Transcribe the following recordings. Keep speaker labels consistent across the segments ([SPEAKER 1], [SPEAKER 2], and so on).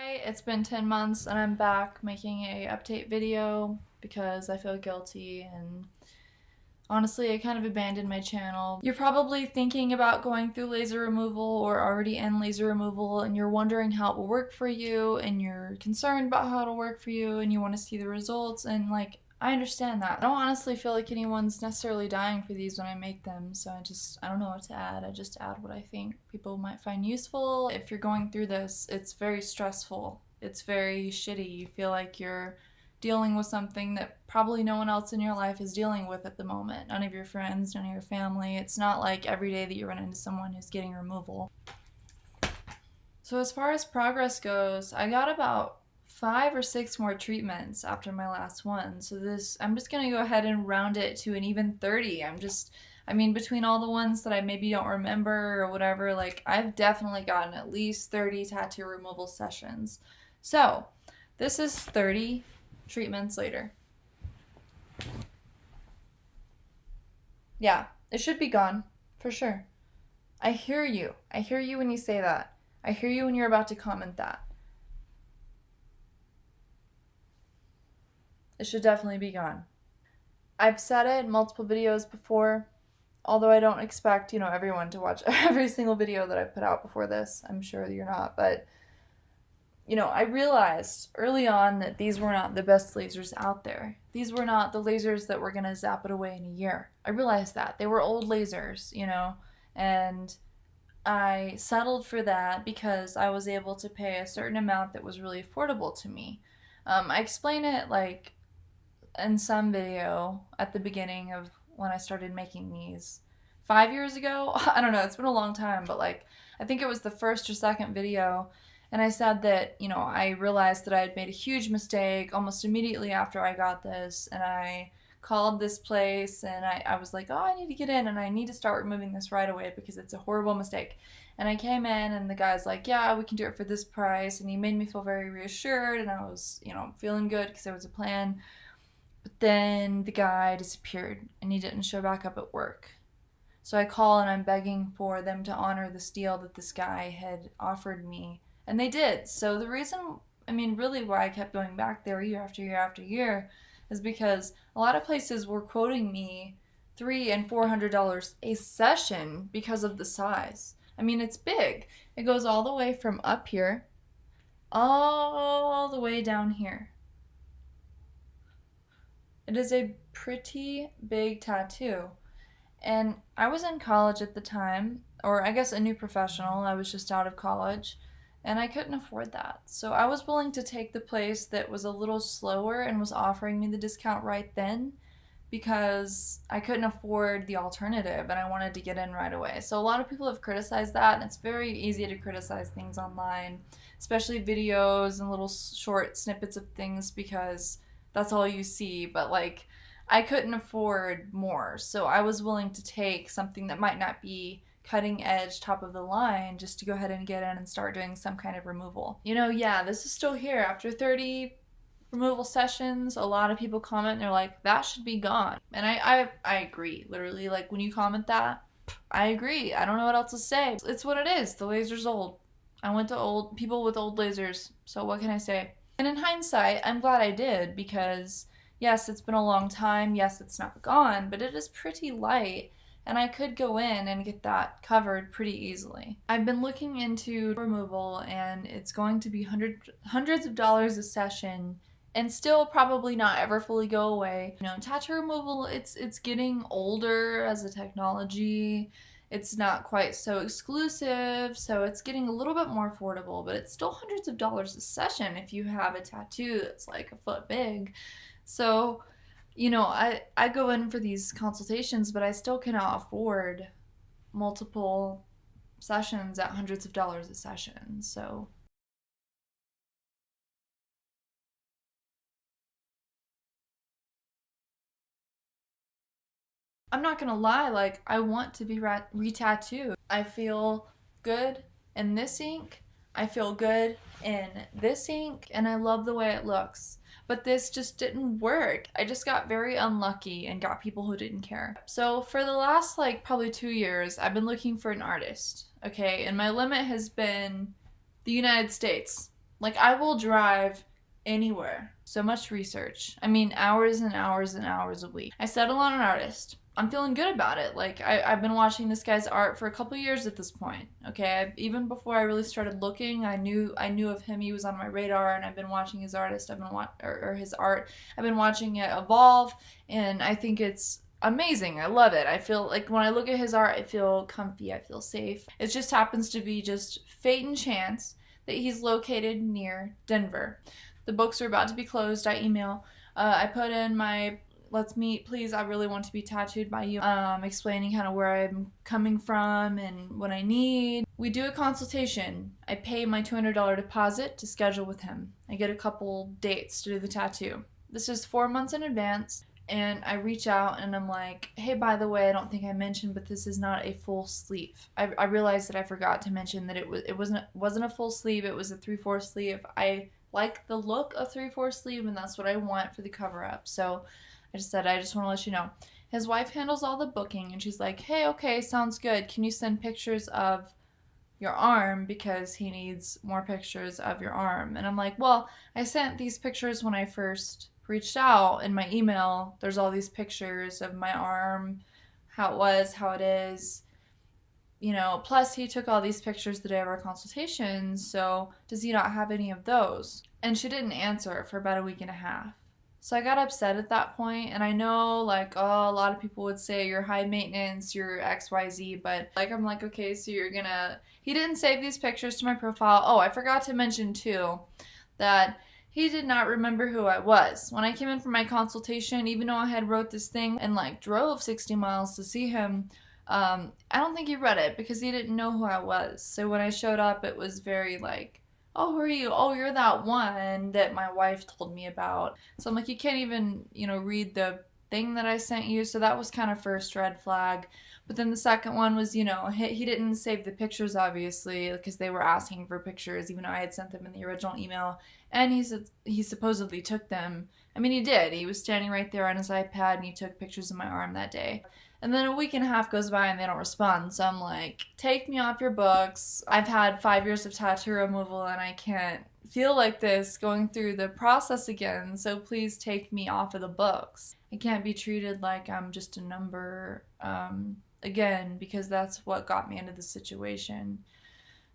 [SPEAKER 1] Hi, it's been 10 months and I'm back making a update video because I feel guilty and honestly I kind of abandoned my channel. You're probably thinking about going through laser removal or already in laser removal and you're wondering how it will work for you and you're concerned about how it'll work for you and you want to see the results and I understand that. I don't honestly feel like anyone's necessarily dying for these when I make them, so I don't know what to add. I just add what I think people might find useful. If you're going through this, it's very stressful. It's very shitty. You feel like you're dealing with something that probably no one else in your life is dealing with at the moment. None of your friends, none of your family. It's not like every day that you run into someone who's getting removal. So as far as progress goes, I got about 5 or 6 more treatments after my last one. So I'm just gonna go ahead and round it to an even 30. Between all the ones that I maybe don't remember or whatever, I've definitely gotten at least 30 tattoo removal sessions. So this is 30 treatments later. Yeah, it should be gone, for sure. I hear you. I hear you when you say that. I hear you when you're about to comment that. It should definitely be gone. I've said it in multiple videos before, although I don't expect, everyone to watch every single video that I put out before this. I'm sure you're not, but I realized early on that these were not the best lasers out there. These were not the lasers that were going to zap it away in a year. I realized that. They were old lasers, and I settled for that because I was able to pay a certain amount that was really affordable to me. I explain it in some video at the beginning of when I started making these 5 years ago. I don't know, it's been a long time, but I think it was the first or second video. And I said that, I realized that I had made a huge mistake almost immediately after I got this. And I called this place and I was like, oh, I need to get in and I need to start removing this right away because it's a horrible mistake. And I came in and the guy's like, yeah, we can do it for this price. And he made me feel very reassured and I was, feeling good because there was a plan. But then the guy disappeared and he didn't show back up at work. So I call and I'm begging for them to honor this deal that this guy had offered me. And they did. So the reason, really why I kept going back there year after year after year is because a lot of places were quoting me $300 and $400 a session because of the size. It's big. It goes all the way from up here all the way down here. It is a pretty big tattoo. And I was in college at the time, or I guess a new professional. I was just out of college, and I couldn't afford that. So I was willing to take the place that was a little slower and was offering me the discount right then because I couldn't afford the alternative and I wanted to get in right away. So a lot of people have criticized that, and it's very easy to criticize things online, especially videos and little short snippets of things because that's all you see. But I couldn't afford more, so I was willing to take something that might not be cutting edge, top of the line, just to go ahead and get in and start doing some kind of removal. Yeah, this is still here. After 30 removal sessions, a lot of people comment and they're like, that should be gone. And I agree. Literally, when you comment that, I agree. I don't know what else to say. It's what it is. The laser's old. I went to old people with old lasers, so what can I say? And in hindsight, I'm glad I did because yes, it's been a long time. Yes, it's not gone, but it is pretty light and I could go in and get that covered pretty easily. I've been looking into removal and it's going to be hundreds of dollars a session and still probably not ever fully go away. Tattoo removal, it's getting older as a technology. It's not quite so exclusive, so it's getting a little bit more affordable, but it's still hundreds of dollars a session if you have a tattoo that's like a foot big. So, I go in for these consultations, but I still cannot afford multiple sessions at hundreds of dollars a session. So, I'm not gonna lie, I want to be re-tattooed. I feel good in this ink, I feel good in this ink, and I love the way it looks. But this just didn't work. I just got very unlucky and got people who didn't care. So for the last probably 2 years, I've been looking for an artist, okay? And my limit has been the United States. Like, I will drive anywhere. So much research. I mean, hours and hours and hours a week. I settle on an artist. I'm feeling good about it. Like, I've been watching this guy's art for a couple years at this point. Okay, even before I really started looking, I knew of him. He was on my radar, and I've been watching his artist. Or his art. I've been watching it evolve, and I think it's amazing. I love it. I feel like when I look at his art, I feel comfy. I feel safe. It just happens to be just fate and chance that he's located near Denver. The books are about to be closed. I email. I put in my let's meet, please. I really want to be tattooed by you. Explaining kind of where I'm coming from and what I need. We do a consultation. I pay my $200 deposit to schedule with him. I get a couple dates to do the tattoo. This is 4 months in advance. And I reach out and I'm like, hey, by the way, I don't think I mentioned, but this is not a full sleeve. I realized that I forgot to mention that it wasn't a full sleeve. It was a 3/4 sleeve. I like the look of 3/4 sleeve, and that's what I want for the cover up. So I just said, I just want to let you know. His wife handles all the booking, and she's like, hey, okay, sounds good. Can you send pictures of your arm, because he needs more pictures of your arm? And I'm like, well, I sent these pictures when I first reached out. In my email, there's all these pictures of my arm, how it was, how it is, plus he took all these pictures the day of our consultation, so does he not have any of those? And she didn't answer for about a week and a half. So I got upset at that point, and I know, like, oh, a lot of people would say you're high maintenance, you're XYZ, but, like, I'm like, okay, so he didn't save these pictures to my profile. Oh, I forgot to mention, too, that he did not remember who I was. When I came in for my consultation, even though I had wrote this thing and, like, drove 60 miles to see him, I don't think he read it because he didn't know who I was. So when I showed up, it was very, like, oh, who are you? Oh, you're that one that my wife told me about. So I'm like, you can't even, read the thing that I sent you. So that was kind of first red flag. But then the second one was, he didn't save the pictures, obviously, because they were asking for pictures, even though I had sent them in the original email. And he supposedly took them. I mean, he did. He was standing right there on his iPad, and he took pictures of my arm that day. And then a week and a half goes by and they don't respond. So I'm like, take me off your books. I've had 5 years of tattoo removal and I can't feel like this going through the process again. So please take me off of the books. I can't be treated like I'm just a number again, because that's what got me into the situation.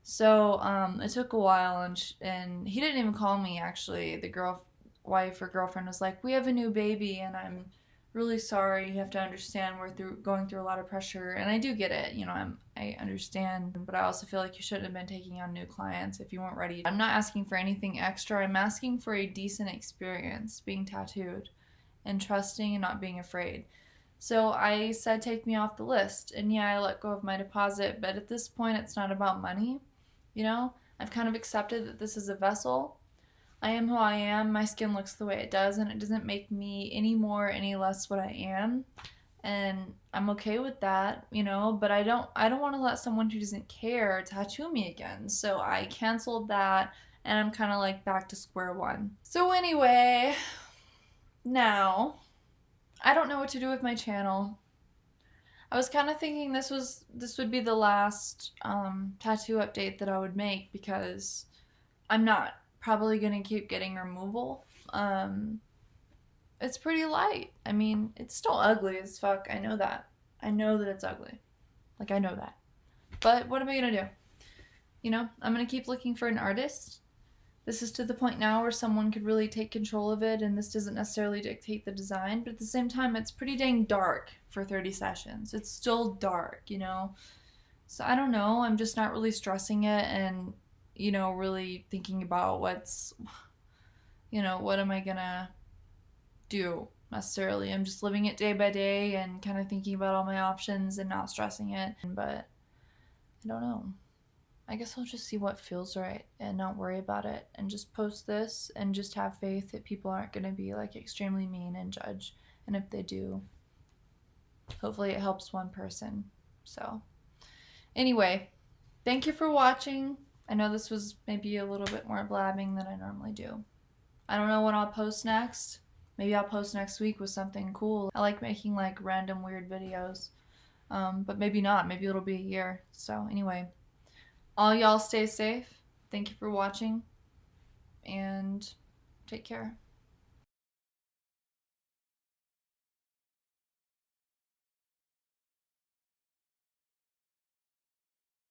[SPEAKER 1] So it took a while, and he didn't even call me, actually. The wife or girlfriend was like, we have a new baby and I'm really sorry. You have to understand we're going through a lot of pressure, and I do get it. I understand, but I also feel like you shouldn't have been taking on new clients if you weren't ready. I'm not asking for anything extra. I'm asking for a decent experience being tattooed, and trusting and not being afraid. So I said, take me off the list, and yeah, I let go of my deposit. But at this point, it's not about money. I've kind of accepted that this is a vessel. I am who I am. My skin looks the way it does, and it doesn't make me any more, any less what I am. And I'm okay with that, but I don't want to let someone who doesn't care tattoo me again. So I canceled that, and I'm kind of like back to square one. So anyway, now I don't know what to do with my channel. I was kind of thinking this would be the last tattoo update that I would make, because I'm not probably gonna keep getting removal. It's pretty light. I mean, it's still ugly as fuck. I know that. I know that it's ugly. Like, I know that. But what am I gonna do? I'm gonna keep looking for an artist. This is to the point now where someone could really take control of it, and this doesn't necessarily dictate the design, but at the same time, it's pretty dang dark for 30 sessions. It's still dark, So I don't know. I'm just not really stressing it, and really thinking about what am I gonna do necessarily. I'm just living it day by day and kind of thinking about all my options and not stressing it. But I don't know. I guess I'll just see what feels right and not worry about it, and just post this and just have faith that people aren't gonna be like extremely mean and judge. And if they do, hopefully it helps one person. So anyway, thank you for watching. I know this was maybe a little bit more blabbing than I normally do. I don't know what I'll post next. Maybe I'll post next week with something cool. I like making like random weird videos. But maybe not. Maybe it'll be a year. So anyway, all y'all stay safe. Thank you for watching. and take care.